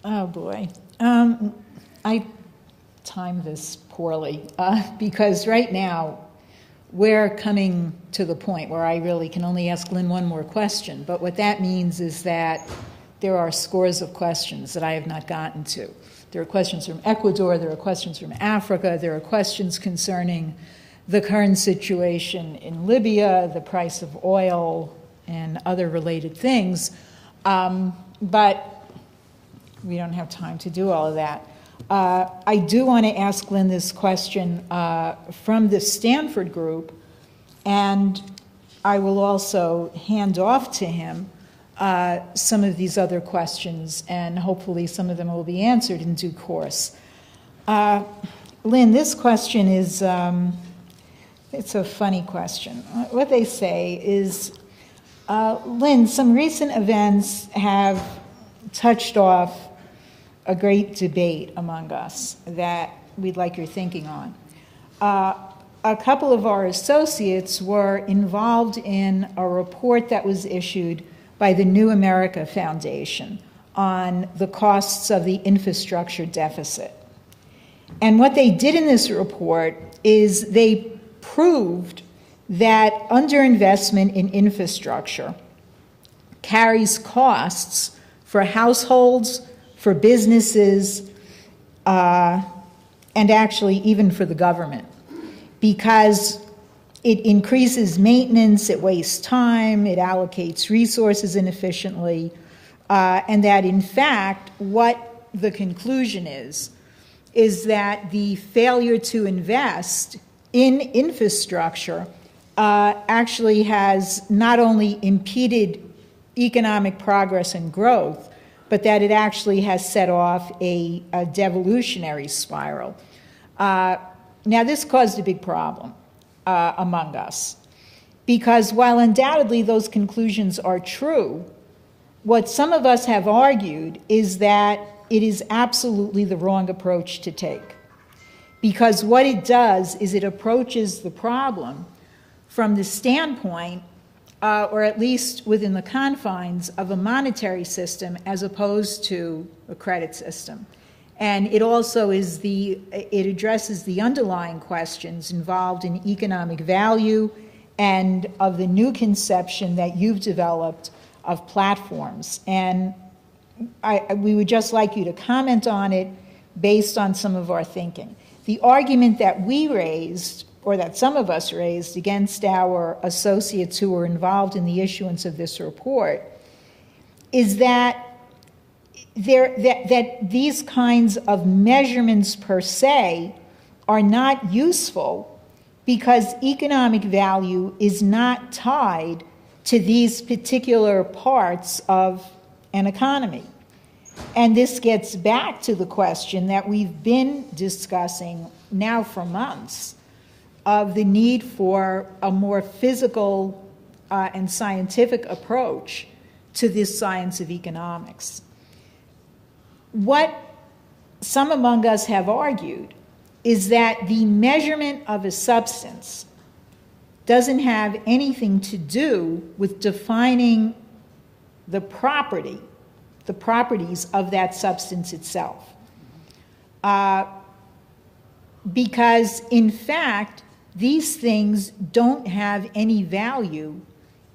Oh, boy. I timed this poorly because right now we're coming to the point where I really can only ask Lynn one more question. But what that means is that there are scores of questions that I have not gotten to. There are questions from Ecuador, there are questions from Africa, there are questions concerning the current situation in Libya, the price of oil, and other related things. But we don't have time to do all of that. I do want to ask Lynn this question from the Stanford group, and I will also hand off to him some of these other questions, and hopefully some of them will be answered in due course. Lynn, this question is, it's a funny question. What they say is, Lynn, some recent events have touched off a great debate among us that we'd like your thinking on. A couple of our associates were involved in a report that was issued by the New America Foundation on the costs of the infrastructure deficit. And what they did in this report is they proved that underinvestment in infrastructure carries costs for households, for businesses, and actually even for the government, because it increases maintenance, it wastes time, it allocates resources inefficiently, and that in fact what the conclusion is that the failure to invest in infrastructure actually has not only impeded economic progress and growth, but that it actually has set off a devolutionary spiral. Now, this caused a big problem among us, because while undoubtedly those conclusions are true, what some of us have argued is that it is absolutely the wrong approach to take. Because what it does is it approaches the problem from the standpoint or at least within the confines of a monetary system as opposed to a credit system. And it also is it addresses the underlying questions involved in economic value and of the new conception that you've developed of platforms. And we would just like you to comment on it based on some of our thinking. The argument that we raised, or that some of us raised against our associates who were involved in the issuance of this report, is that that these kinds of measurements per se are not useful because economic value is not tied to these particular parts of an economy. And this gets back to the question that we've been discussing now for months of the need for a more physical and scientific approach to this science of economics. What some among us have argued is that the measurement of a substance doesn't have anything to do with defining the properties of that substance itself. Because, in fact, these things don't have any value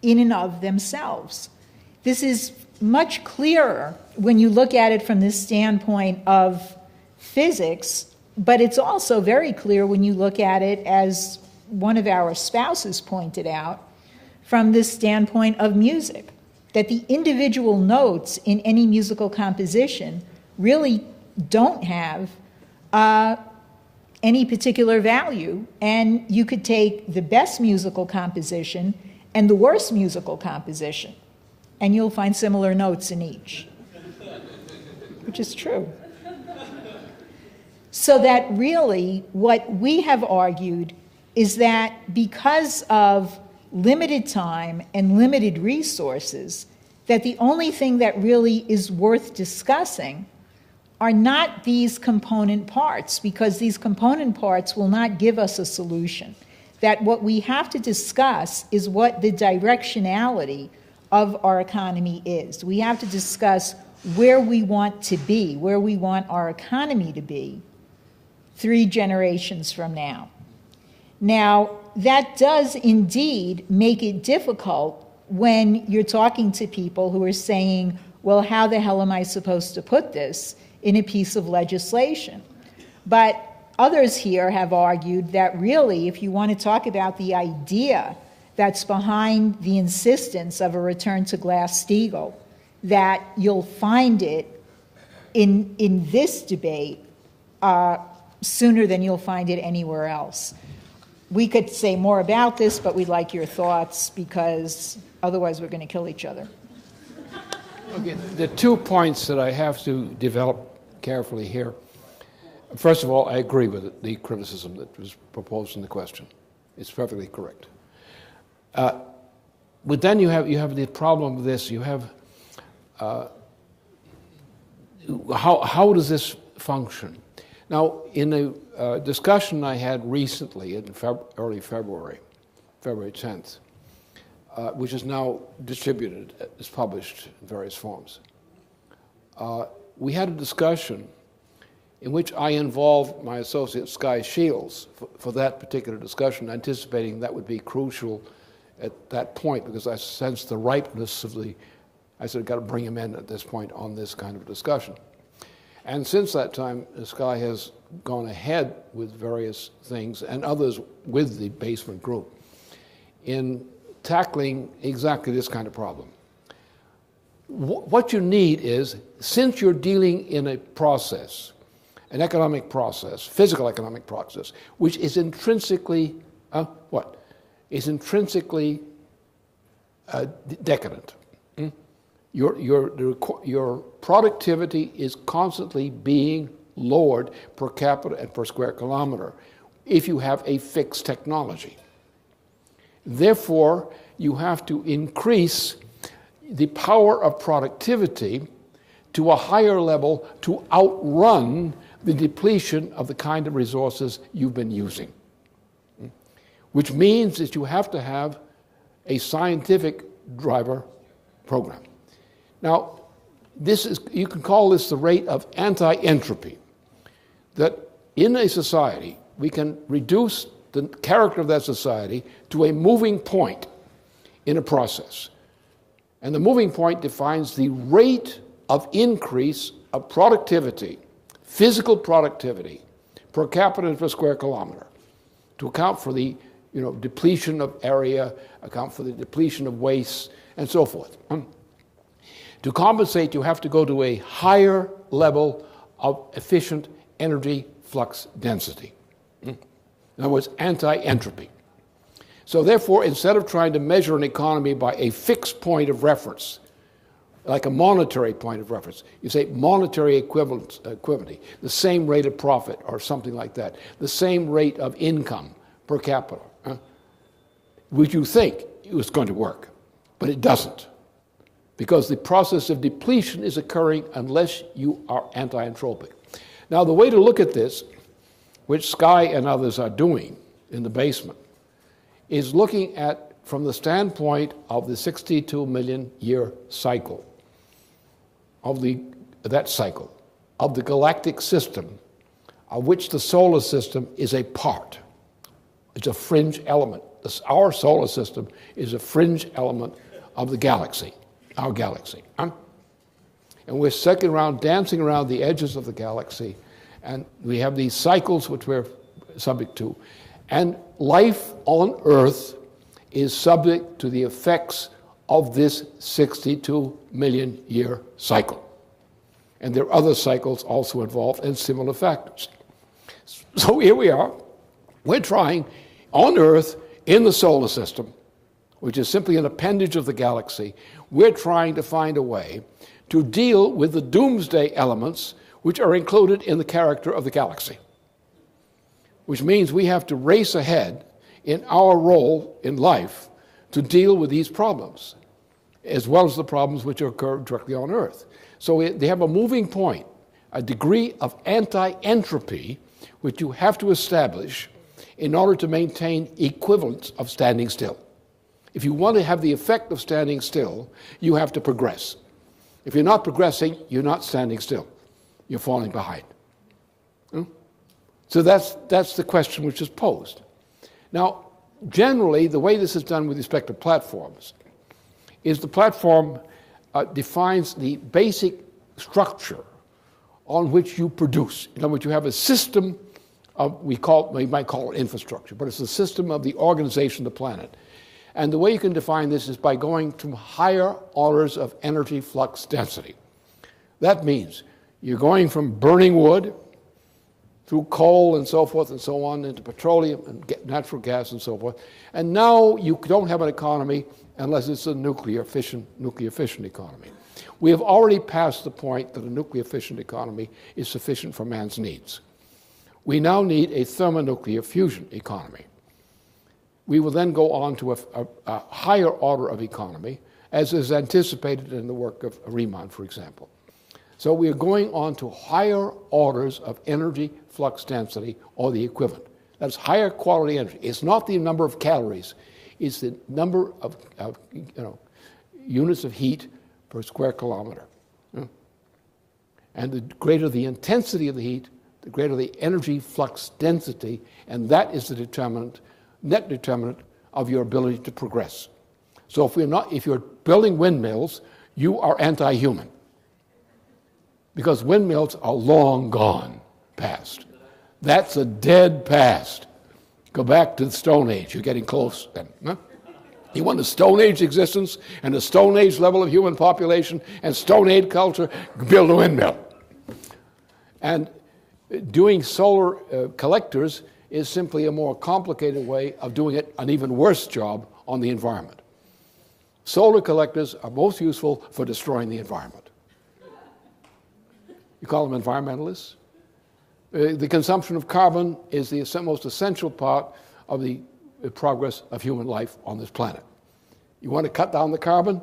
in and of themselves. This is much clearer when you look at it from the standpoint of physics, but it's also very clear when you look at it, as one of our spouses pointed out, from the standpoint of music, that the individual notes in any musical composition really don't have any particular value, and you could take the best musical composition and the worst musical composition, and you'll find similar notes in each, which is true. So that really what we have argued is that because of limited time and limited resources, that the only thing that really is worth discussing are not these component parts, because these component parts will not give us a solution. That what we have to discuss is what the directionality of our economy is. We have to discuss where we want to be, where we want our economy to be 3 generations from now. Now, that does indeed make it difficult when you're talking to people who are saying, well, how the hell am I supposed to put this in a piece of legislation? But others here have argued that really, if you want to talk about the idea that's behind the insistence of a return to Glass-Steagall, that you'll find it in this debate sooner than you'll find it anywhere else. We could say more about this, but we'd like your thoughts, because otherwise we're going to kill each other. Okay, the 2 points that I have to develop carefully here. First of all, I agree with the criticism that was proposed in the question. It's perfectly correct. But then you have the problem with this. You have how does this function? Now, in a discussion I had recently in early February 10th, which is now distributed, is published in various forms, we had a discussion in which I involved my associate Sky Shields for that particular discussion, anticipating that would be crucial at that point, because I sensed the ripeness of I said, I've got to bring him in at this point on this kind of discussion. And since that time, Sky has gone ahead with various things, and others with the basement group, in tackling exactly this kind of problem. What you need is, since you're dealing in a process, an economic process, physical economic process, which is intrinsically, is intrinsically decadent. Your productivity is constantly being lowered per capita and per square kilometer if you have a fixed technology. Therefore, you have to increase the power of productivity to a higher level to outrun the depletion of the kind of resources you've been using. Which means that you have to have a scientific driver program. Now, you can call this the rate of anti-entropy, that in a society, we can reduce the character of that society to a moving point in a process. And the moving point defines the rate of increase of productivity, physical productivity, per capita and per square kilometer, to account for the depletion of area, account for the depletion of waste, and so forth. To compensate, you have to go to a higher level of efficient energy flux density. In other words, anti-entropy. So therefore, instead of trying to measure an economy by a fixed point of reference, like a monetary point of reference, you say monetary equivalent, the same rate of profit or something like that, the same rate of income per capita, which you think it was going to work, but it doesn't. Because the process of depletion is occurring unless you are anti-entropic. Now, the way to look at this, which Sky and others are doing in the basement, is looking at, from the standpoint of the 62 million year cycle, of the galactic system, of which the solar system is a part. It's a fringe element. Our solar system is a fringe element of the galaxy. Our galaxy. And we're circling around, dancing around the edges of the galaxy, and we have these cycles which we're subject to. And life on Earth is subject to the effects of this 62 million year cycle. And there are other cycles also involved and similar factors. So here we are. We're trying, on Earth, in the solar system, which is simply an appendage of the galaxy, we're trying to find a way to deal with the doomsday elements which are included in the character of the galaxy. Which means we have to race ahead in our role in life to deal with these problems, as well as the problems which occur directly on Earth. So they have a moving point, a degree of anti-entropy, which you have to establish in order to maintain equivalence of standing still. If you want to have the effect of standing still, you have to progress. If you're not progressing, you're not standing still. You're falling behind. So that's the question which is posed. Now, generally, the way this is done with respect to platforms is the platform defines the basic structure on which you produce. In other words, you have a system of, we might call it infrastructure, but it's a system of the organization of the planet. And the way you can define this is by going to higher orders of energy flux density. That means you're going from burning wood through coal and so forth and so on into petroleum and natural gas and so forth. And now you don't have an economy unless it's a nuclear fission economy. We have already passed the point that a nuclear fission economy is sufficient for man's needs. We now need a thermonuclear fusion economy. We will then go on to a higher order of economy, as is anticipated in the work of Riemann, for example. So we are going on to higher orders of energy flux density, or the equivalent. That's higher quality energy. It's not the number of calories. It's the number of units of heat per square kilometer. And the greater the intensity of the heat, the greater the energy flux density, and that is the net determinant of your ability to progress. So if you're building windmills, you are anti-human. Because windmills are long gone past. That's a dead past. Go back to the Stone Age. You're getting close then. Huh? You want a Stone Age existence and a Stone Age level of human population and Stone Age culture, build a windmill. And doing solar collectors is simply a more complicated way of doing an even worse job on the environment. Solar collectors are most useful for destroying the environment. You call them environmentalists. The consumption of carbon is the most essential part of the progress of human life on this planet. You want to cut down the carbon?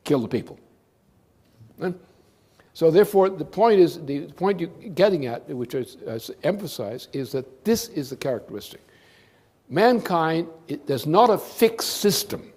Kill the people. So therefore, the point you're getting at, which is emphasized, is that this is the characteristic. Mankind, there's not a fixed system,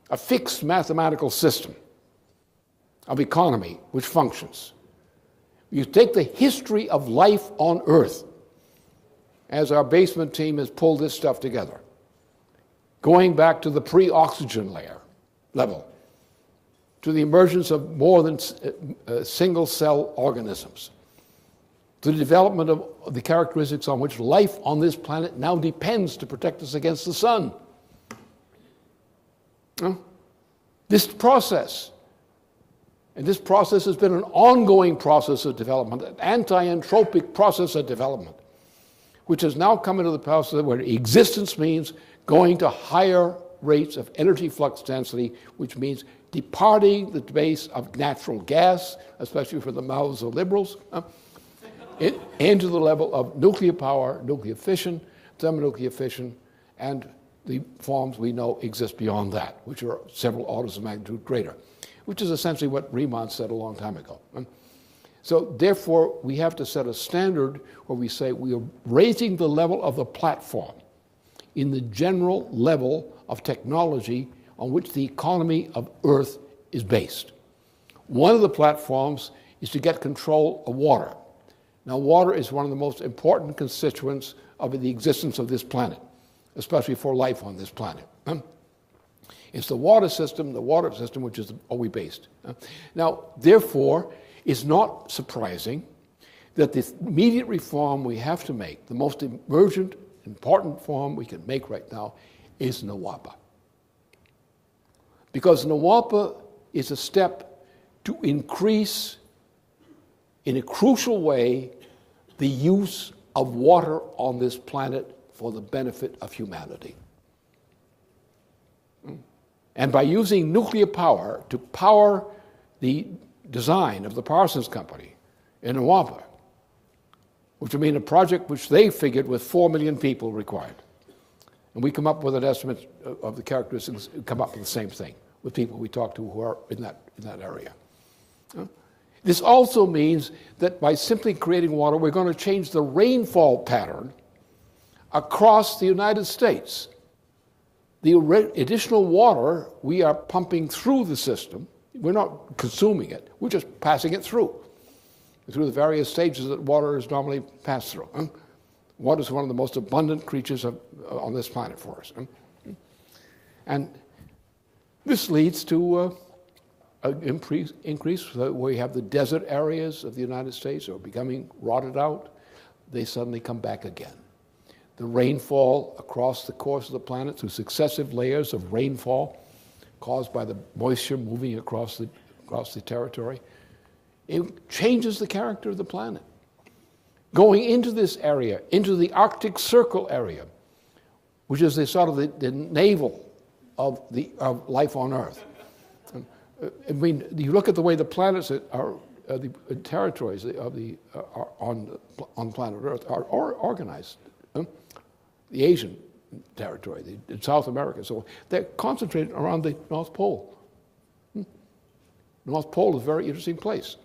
a fixed mathematical system of economy which functions. You take the history of life on Earth, as our basement team has pulled this stuff together, going back to the pre-oxygen level, to the emergence of more than single-cell organisms, to the development of the characteristics on which life on this planet now depends to protect us against the sun. This process, and this process has been an ongoing process of development, an anti-entropic process of development, which has now come into the process where existence means going to higher rates of energy flux density, which means departing the base of natural gas, especially for the mouths of liberals, into the level of nuclear power, nuclear fission, thermonuclear fission, and the forms we know exist beyond that, which are several orders of magnitude greater, which is essentially what Riemann said a long time ago. So therefore, we have to set a standard where we say we are raising the level of the platform in the general level of technology on which the economy of Earth is based. One of the platforms is to get control of water. Now, water is one of the most important constituents of the existence of this planet, especially for life on this planet. It's the water system which is always based. Now, therefore, it's not surprising that the immediate reform we have to make, the most emergent, important form we can make right now, is NWAPA. Because NWAPA is a step to increase, in a crucial way, the use of water on this planet for the benefit of humanity. And by using nuclear power to power the design of the Parsons Company in NWAPA, which would mean a project which they figured with 4 million people required. And we come up with an estimate of the characteristics, come up with the same thing with people we talk to who are in that area. This also means that by simply creating water, we're going to change the rainfall pattern across the United States. The additional water we are pumping through the system, We're not consuming it. We're just passing it through the various stages that water is normally passed through. Water is one of the most abundant creatures on this planet for us. And this leads to an increase where we have the desert areas of the United States are becoming rotted out. They suddenly come back again. The rainfall across the course of the planet through successive layers of rainfall caused by the moisture moving across the territory, it changes the character of the planet. Going into this area, into the Arctic Circle area, which is the sort of the navel of life on Earth. I mean, you look at the way the planets are, the territories on planet Earth are organized. The Asian territory, in South America, so they're concentrated around the North Pole. The North Pole is a very interesting place.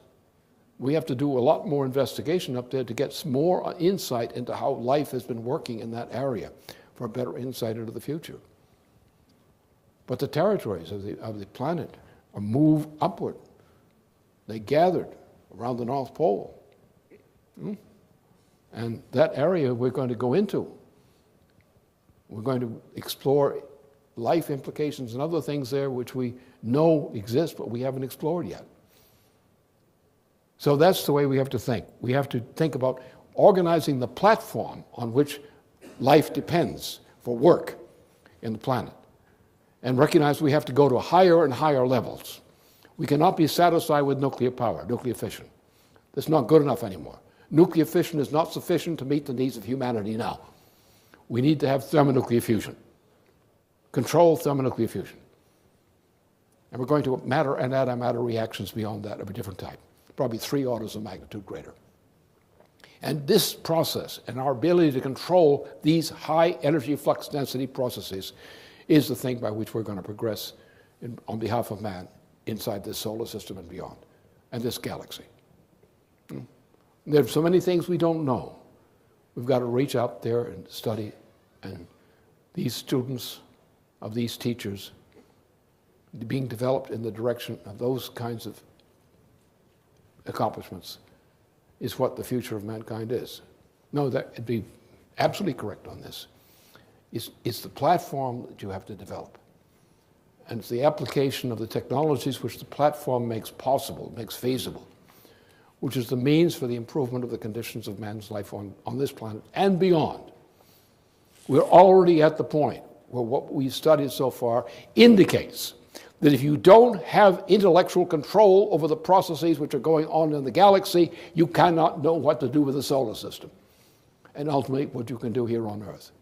We have to do a lot more investigation up there to get more insight into how life has been working in that area for a better insight into the future. But the territories of the planet are moved upward. They gathered around the North Pole. And that area we're going to go into. We're going to explore life implications and other things there which we know exist, but we haven't explored yet. So that's the way we have to think. We have to think about organizing the platform on which life depends for work in the planet, and recognize we have to go to higher and higher levels. We cannot be satisfied with nuclear power, nuclear fission. That's not good enough anymore. Nuclear fission is not sufficient to meet the needs of humanity now. We need to have thermonuclear fusion, controlled thermonuclear fusion. And we're going to matter and antimatter reactions beyond that of a different type, probably 3 orders of magnitude greater. And this process and our ability to control these high energy flux density processes is the thing by which we're going to progress on behalf of man inside this solar system and beyond, and this galaxy. There's so many things we don't know. We've got to reach out there and study, and these students of these teachers being developed in the direction of those kinds of accomplishments is what the future of mankind is. No, that'd be absolutely correct on this. It's the platform that you have to develop. And it's the application of the technologies which the platform makes possible, makes feasible, which is the means for the improvement of the conditions of man's life on this planet and beyond. We're already at the point where what we've studied so far indicates that if you don't have intellectual control over the processes which are going on in the galaxy, you cannot know what to do with the solar system, and ultimately what you can do here on Earth.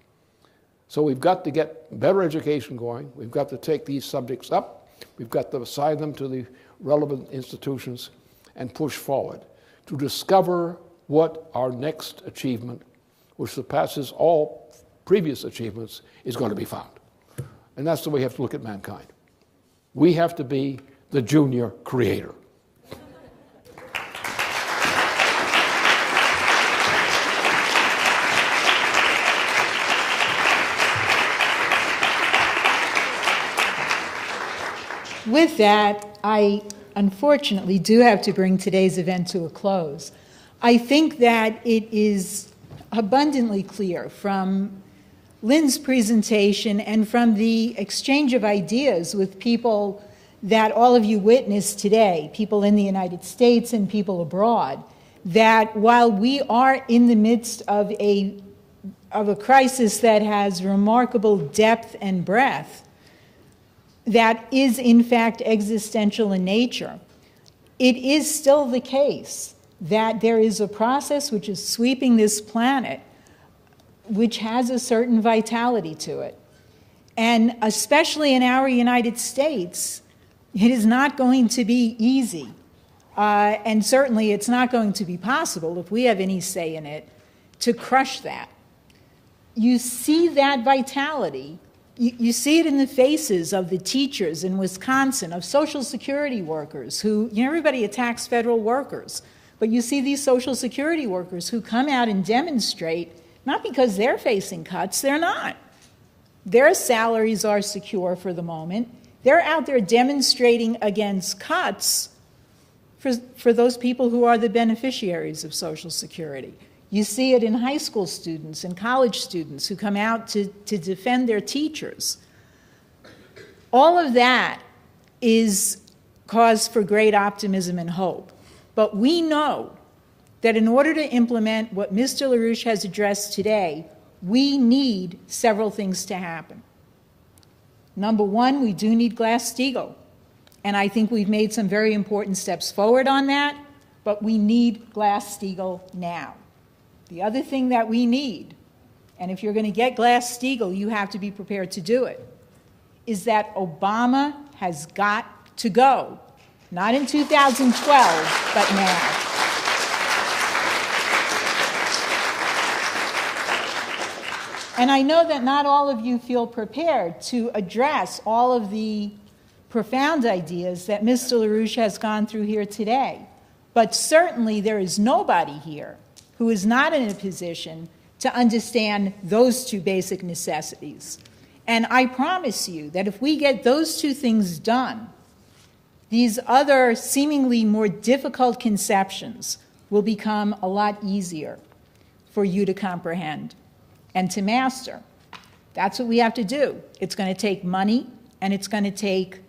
So we've got to get better education going. We've got to take these subjects up. We've got to assign them to the relevant institutions and push forward to discover what our next achievement, which surpasses all previous achievements, is going to be found. And that's the way we have to look at mankind. We have to be the junior creator. With that, I unfortunately do have to bring today's event to a close. I think that it is abundantly clear from Lynn's presentation and from the exchange of ideas with people that all of you witnessed today, people in the United States and people abroad, that while we are in the midst of a crisis that has remarkable depth and breadth, that is in fact existential in nature, it is still the case that there is a process which is sweeping this planet which has a certain vitality to it. And especially in our United States, it is not going to be easy. And certainly it's not going to be possible, if we have any say in it, to crush that. You see that vitality. You see it in the faces of the teachers in Wisconsin, of Social Security workers who, everybody attacks federal workers, but you see these Social Security workers who come out and demonstrate, not because they're facing cuts, they're not. Their salaries are secure for the moment. They're out there demonstrating against cuts for those people who are the beneficiaries of Social Security. You see it in high school students and college students who come out to defend their teachers. All of that is cause for great optimism and hope. But we know that in order to implement what Mr. LaRouche has addressed today, we need several things to happen. Number one, we do need Glass-Steagall. And I think we've made some very important steps forward on that, but we need Glass-Steagall now. The other thing that we need, and if you're going to get Glass-Steagall, you have to be prepared to do it, is that Obama has got to go. Not in 2012, but now. And I know that not all of you feel prepared to address all of the profound ideas that Mr. LaRouche has gone through here today. But certainly there is nobody here who is not in a position to understand those two basic necessities. And I promise you that if we get those two things done, these other seemingly more difficult conceptions will become a lot easier for you to comprehend and to master. That's what we have to do. It's going to take money, and it's going to take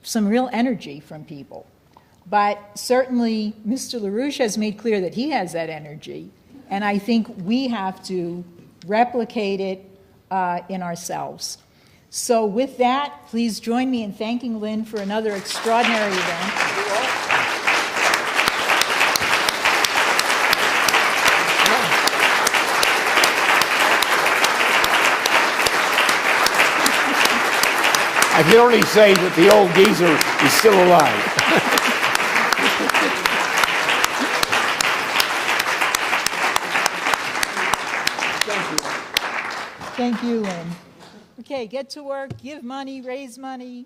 some real energy from people. But certainly, Mr. LaRouche has made clear that he has that energy, and I think we have to replicate it in ourselves. So with that, please join me in thanking Lynn for another extraordinary event. I can only say that the old geezer is still alive. Thank you, Lynn. Okay, get to work, give money, raise money.